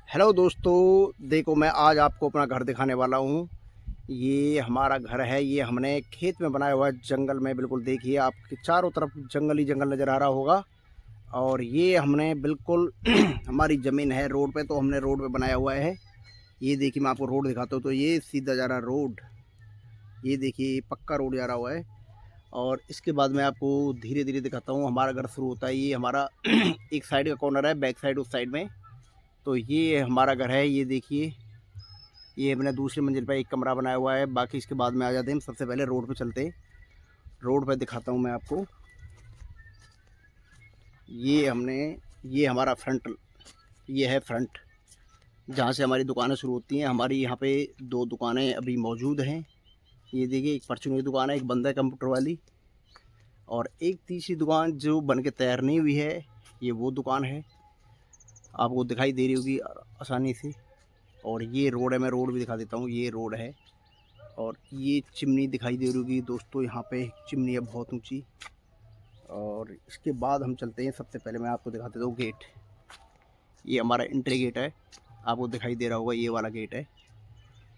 Hello दोस्तों, देखो मैं आज आपको अपना घर दिखाने वाला हूँ। ये हमारा घर है। ये हमने खेत में बनाया हुआ है, जंगल में। बिल्कुल देखिए, आपके चारों तरफ जंगल ही जंगल नज़र आ रहा होगा। और ये हमने बिल्कुल हमारी ज़मीन है रोड पे, तो हमने रोड पे बनाया हुआ है। ये देखिए, मैं आपको रोड दिखाता हूँ। तो ये सीधा जा रहा रोड, ये देखिए पक्का रोड जा रहा हुआ है। और इसके बाद मैं आपको धीरे धीरे दिखाता हूँ। हमारा घर शुरू होता है, ये हमारा एक साइड का कॉर्नर है, बैक साइड उस साइड में। तो ये हमारा घर है। ये देखिए, ये हमने दूसरी मंजिल पे एक कमरा बनाया हुआ है। बाकी इसके बाद में आ जाते हैं, हम सबसे पहले रोड पे चलते हैं। रोड पे दिखाता हूँ मैं आपको। ये हमने, ये हमारा फ्रंट, ये है फ्रंट, जहाँ से हमारी दुकानें शुरू होती हैं। हमारी यहाँ पे दो दुकानें अभी मौजूद हैं। ये देखिए, एक परचून की दुकान है, एक बंद है कंप्यूटर वाली। और एक तीसरी दुकान जो बन के तैयार नहीं हुई है, ये वो दुकान है, आपको दिखाई दे रही होगी आसानी से। और ये रोड है, मैं रोड भी दिखा देता हूँ। ये रोड है। और ये चिमनी दिखाई दे रही होगी दोस्तों, यहाँ पे चिमनी है बहुत ऊंची। और इसके बाद हम चलते हैं, सबसे पहले मैं आपको दिखा देता हूँ गेट। ये हमारा एंट्री गेट है, आपको दिखाई दे रहा होगा, ये वाला गेट है।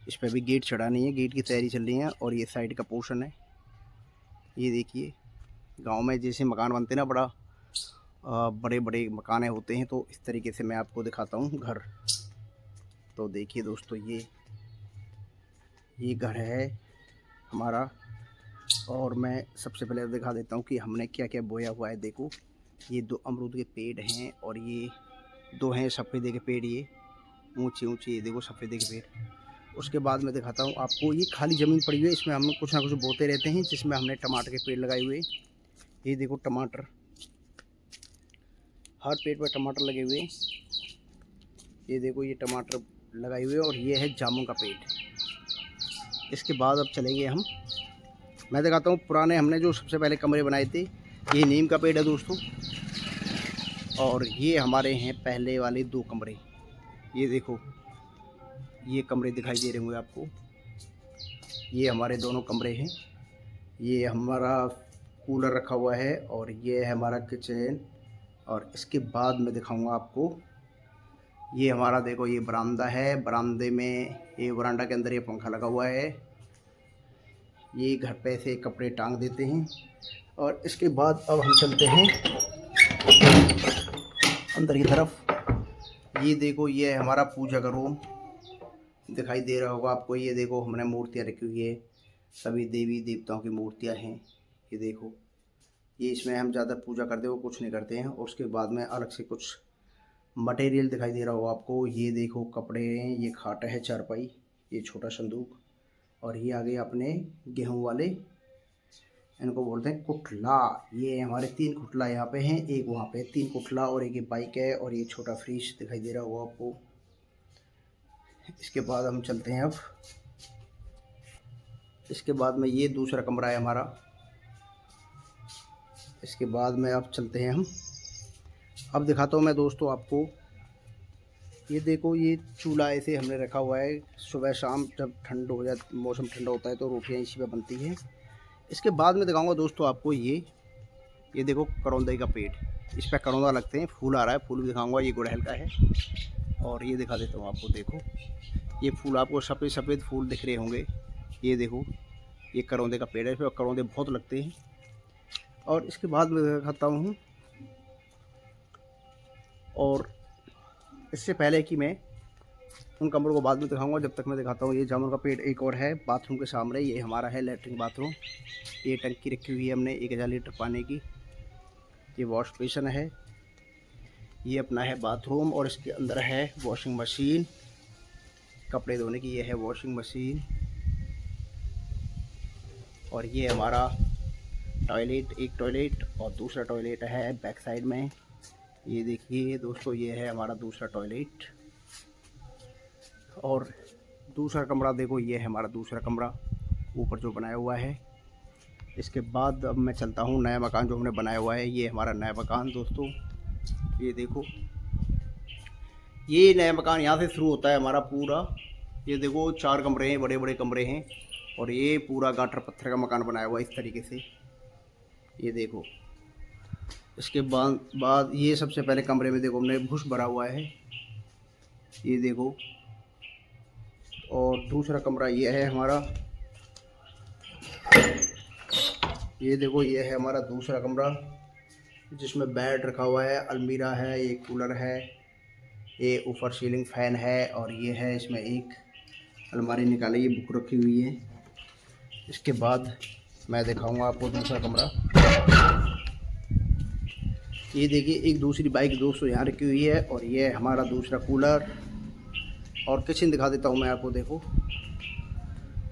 इस पर भी गेट चढ़ा नहीं है, गेट की तैयारी चल रही है। और ये साइड का पोर्शन है। ये देखिए, गांव में जैसे मकान बनते हैं ना, बड़े बड़े मकान होते हैं, तो इस तरीके से मैं आपको दिखाता हूँ घर। तो देखिए दोस्तों, ये घर है हमारा। और मैं सबसे पहले दिखा देता हूँ कि हमने क्या क्या बोया हुआ है। देखो, ये दो अमरूद के पेड़ हैं, और ये दो हैं सफ़ेदे के पेड़, ये ऊंचे ऊंचे, ये देखो सफ़ेदे के पेड़। उसके बाद मैं दिखाता हूँ आपको, ये खाली ज़मीन पड़ी हुई है, इसमें हम कुछ ना कुछ बोते रहते हैं, जिसमें हमने टमाटर के पेड़ लगाए हुए। ये देखो टमाटर, हर पेड़ पर टमाटर लगे हुए। ये देखो, ये टमाटर लगाए हुए। और ये है जामुन का पेड़। इसके बाद अब चलेंगे हम, मैं दिखाता हूँ पुराने हमने जो सबसे पहले कमरे बनाए थे। ये नीम का पेड़ है दोस्तों। और ये हमारे हैं पहले वाले दो कमरे। ये देखो, ये कमरे दिखाई दे रहे होंगे आपको। ये हमारे दोनों कमरे हैं। ये हमारा कूलर रखा हुआ है, और ये है हमारा किचन। और इसके बाद मैं दिखाऊंगा आपको, ये हमारा देखो, ये बरामदा है। बरामदे में, ये बरामदा के अंदर ये पंखा लगा हुआ है। ये घर पे से कपड़े टांग देते हैं। और इसके बाद अब हम चलते हैं अंदर की तरफ। ये देखो, ये है हमारा पूजा का रूम, दिखाई दे रहा होगा आपको। ये देखो, हमने मूर्तियाँ रखी हुई है, सभी देवी देवताओं की मूर्तियाँ हैं। ये देखो, ये इसमें हम ज़्यादा पूजा करते हो कुछ नहीं करते हैं। और उसके बाद में अलग से कुछ मटेरियल दिखाई दे रहा होगा आपको। ये देखो कपड़े हैं, ये खाट है, चारपाई, ये छोटा संदूक। और ये आगे अपने गेहूँ वाले, इनको बोलते हैं कुठला। ये हमारे 3 कुठला यहाँ पे हैं, एक वहाँ पे 3 कुठला, और एक ये बाइक है। और ये छोटा फ्रिज दिखाई दे रहा होगा आपको। इसके बाद हम चलते हैं अब, इसके बाद में ये दूसरा कमरा है हमारा। इसके बाद में अब चलते हैं हम, अब दिखाता हूँ मैं दोस्तों आपको। ये देखो, ये चूल्हा ऐसे हमने रखा हुआ है। सुबह शाम जब ठंड हो जाए, मौसम ठंडा होता है, तो रोटियाँ इसी पे बनती हैं। इसके बाद में दिखाऊंगा दोस्तों आपको, ये देखो करौंदे का पेड़, इस पर करौंदा लगते हैं, फूल आ रहा है, फूल भी दिखाऊंगा। ये गुड़हल का है। और ये दिखा देता हूँ आपको, देखो ये फूल, आपको सफ़ेद सफ़ेद फूल दिख रहे होंगे। ये देखो, ये करौंदे का पेड़ है, इसमें करौंदे बहुत लगते हैं। और इसके बाद मैं दिखाता हूँ, और इससे पहले कि मैं उन कमरों को बाद में दिखाऊंगा, जब तक मैं दिखाता हूँ, ये जामुन का पेड़ एक और है बाथरूम के सामने। ये हमारा है लेटरिन बाथरूम। ये टंकी रखी हुई है हमने 1000 लीटर पानी की। ये वॉश बेसिन है। ये अपना है बाथरूम, और इसके अंदर है वॉशिंग मशीन, कपड़े धोने की। ये है वॉशिंग मशीन। और ये हमारा टॉयलेट, एक टॉयलेट, और दूसरा टॉयलेट है बैक साइड में। ये देखिए दोस्तों, ये है हमारा दूसरा टॉयलेट। और दूसरा कमरा देखो, ये है हमारा दूसरा कमरा ऊपर जो बनाया हुआ है। इसके बाद अब मैं चलता हूँ नया मकान जो हमने बनाया हुआ है। ये हमारा नया मकान दोस्तों, ये देखो, ये नया मकान यहाँ से शुरू होता है हमारा पूरा। ये देखो 4 कमरे हैं, बड़े बड़े कमरे हैं। और ये पूरा गाटर पत्थर का मकान बनाया हुआ है इस तरीके से। ये देखो, इसके बाद ये सबसे पहले कमरे में देखो हमने भूस भरा हुआ है। ये देखो। और दूसरा कमरा ये है हमारा, ये देखो, ये है हमारा दूसरा कमरा जिसमें बेड रखा हुआ है, अलमीरा है, ये कूलर है, ये ऊपर सीलिंग फैन है, और ये है इसमें एक अलमारी निकाली, ये बुक रखी हुई है। इसके बाद मैं दिखाऊंगा आपको दूसरा कमरा। ये देखिए एक दूसरी बाइक दोस्तों यहाँ रखी हुई है, और ये है हमारा दूसरा कूलर। और किचन दिखा देता हूँ मैं आपको, देखो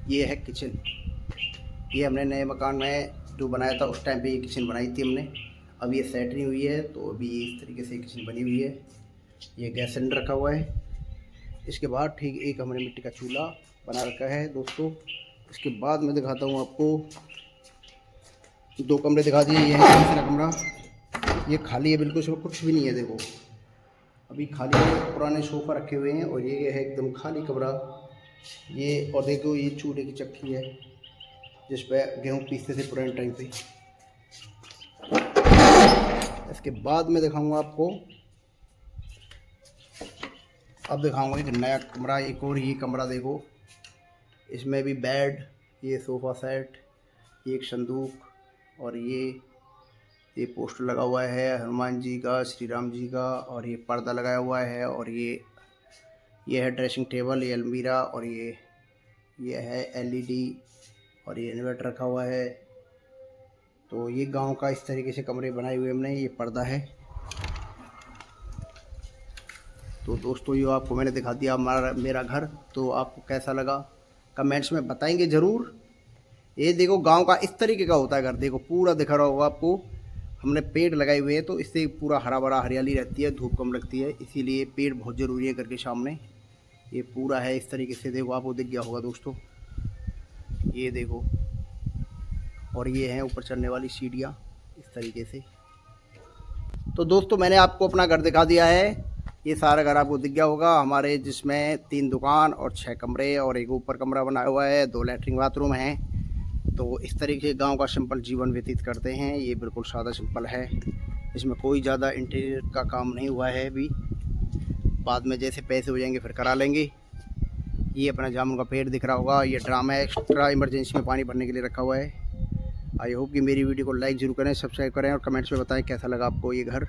ये है किचन। ये हमने नए मकान में जो बनाया था उस टाइम पे ये किचन बनाई थी हमने। अब ये सेटरिंग हुई है तो अभी ये इस तरीके से किचन बनी हुई है। ये गैस सिलेंडर रखा हुआ है। इसके बाद ठीक एक हमने मिट्टी का चूल्हा बना रखा है दोस्तों। इसके बाद मैं दिखाता हूँ आपको, दो कमरे दिखा दिए। ये है तीसरा कमरा, ये खाली है बिल्कुल, इसमें कुछ भी नहीं है। देखो अभी खाली है, पुराने सोफ़ा रखे हुए हैं, और ये है एकदम खाली कमरा। ये और देखो ये चूल्हे की चक्की है जिस पे गेहूँ पीसते थे पुराने टाइम पे। इसके बाद मैं दिखाऊंगा आपको, अब दिखाऊंगा एक नया कमरा, एक और ये कमरा देखो। इसमें भी बेड, ये सोफ़ा सेट, ये एक संदूक, और ये पोस्टर लगा हुआ है हनुमान जी का, श्री राम जी का, और ये पर्दा लगाया हुआ है, और ये है ड्रेसिंग टेबल, ये अलमीरा, और ये है एलईडी, और ये इन्वर्टर रखा हुआ है। तो ये गांव का इस तरीके से कमरे बनाए हुए हमने। ये पर्दा है। तो दोस्तों ये आपको मैंने दिखा दिया मेरा घर। तो आपको कैसा लगा कमेंट्स में बताएंगे ज़रूर। ये देखो गांव का इस तरीके का होता है घर। देखो पूरा दिखा रहा होगा आपको, हमने पेड़ लगाए हुए हैं तो इससे पूरा हरा भरा हरियाली रहती है, धूप कम लगती है, इसीलिए पेड़ बहुत ज़रूरी है घर के सामने। ये पूरा है इस तरीके से, देखो आपको दिख गया होगा दोस्तों, ये देखो। और ये हैं ऊपर चढ़ने वाली सीढ़ियाँ इस तरीके से। तो दोस्तों मैंने आपको अपना घर दिखा दिया है। ये सारा घर आपको दिख गया होगा हमारे, जिसमें 3 दुकान और 6 कमरे और एक ऊपर कमरा बनाया हुआ है, 2 लैट्रिन बाथरूम हैं। तो इस तरीके से गांव का सिंपल जीवन व्यतीत करते हैं। ये बिल्कुल सादा सिंपल है, इसमें कोई ज़्यादा इंटीरियर का काम नहीं हुआ है अभी। बाद में जैसे पैसे हो जाएंगे फिर करा लेंगे। ये अपना जामुन का पेड़ दिख रहा होगा, ये ड्राम है एक्स्ट्रा इमरजेंसी में पानी भरने के लिए रखा हुआ है। आई होप कि मेरी वीडियो को लाइक ज़रूर करें, सब्सक्राइब करें, और कमेंट्स में बताएं कैसा लगा आपको ये घर।